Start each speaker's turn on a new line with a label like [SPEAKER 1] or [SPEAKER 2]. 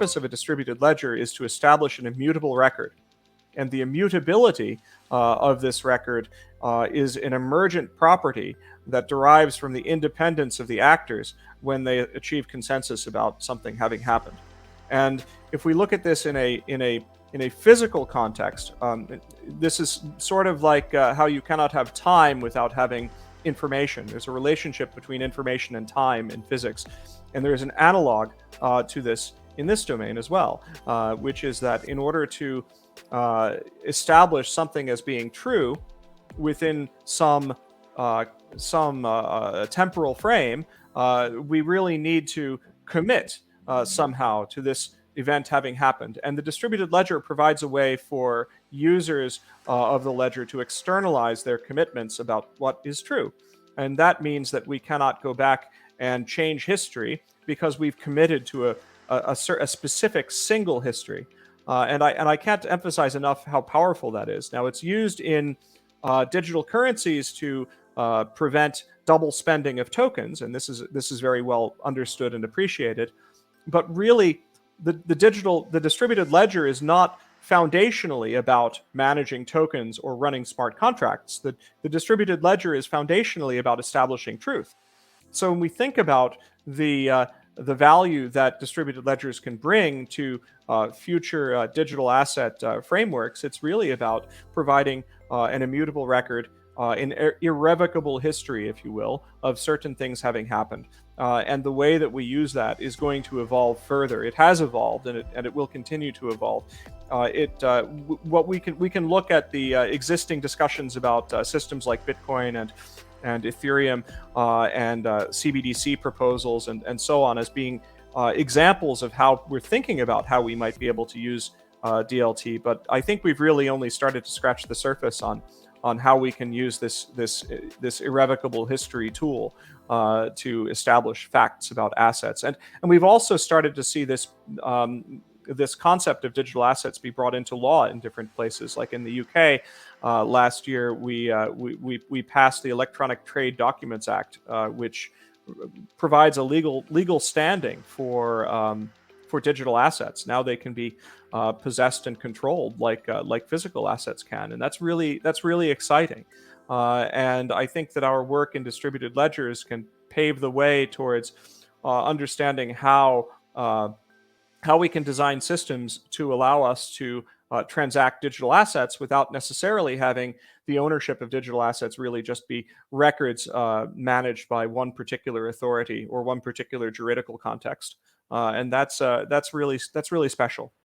[SPEAKER 1] purpose of a distributed ledger is to establish an immutable record. And the immutability of this record is an emergent property that derives from the independence of the actors when they achieve consensus about something having happened. And if we look at this in a physical context, this is sort of like how you cannot have time without having information. There's a relationship between information and time in physics, and there is an analog to this in this domain as well, which is that in order to establish something as being true within some temporal frame, we really need to commit somehow to this event having happened. And the distributed ledger provides a way for users of the ledger to externalize their commitments about what is true. And that means that we cannot go back and change history because we've committed to a specific single history. And I can't emphasize enough how powerful that is. Now, it's used in digital currencies to prevent double spending of tokens, and this is very well understood and appreciated. But really, the distributed ledger is not foundationally about managing tokens or running smart contracts. The distributed ledger is foundationally about establishing truth. So when we think about the value that distributed ledgers can bring to future digital asset frameworks, it's really about providing an immutable record, an irrevocable history, if you will, of certain things having happened. And the way that we use that is going to evolve further. It has evolved, and it will continue to evolve. What we can look at the existing discussions about systems like Bitcoin and Ethereum and CBDC proposals and so on as being examples of how we're thinking about how we might be able to use DLT. But I think we've really only started to scratch the surface on how we can use this irrevocable history tool to establish facts about assets. And we've also started to see this this concept of digital assets be brought into law in different places. Like in the UK, last year we passed the Electronic Trade Documents Act, which provides a legal standing for digital assets. Now they can be possessed and controlled like physical assets can, and that's really exciting. And I think that our work in distributed ledgers can pave the way towards understanding how we can design systems to allow us to transact digital assets without necessarily having the ownership of digital assets really just be records managed by one particular authority or one particular juridical context. And that's really special.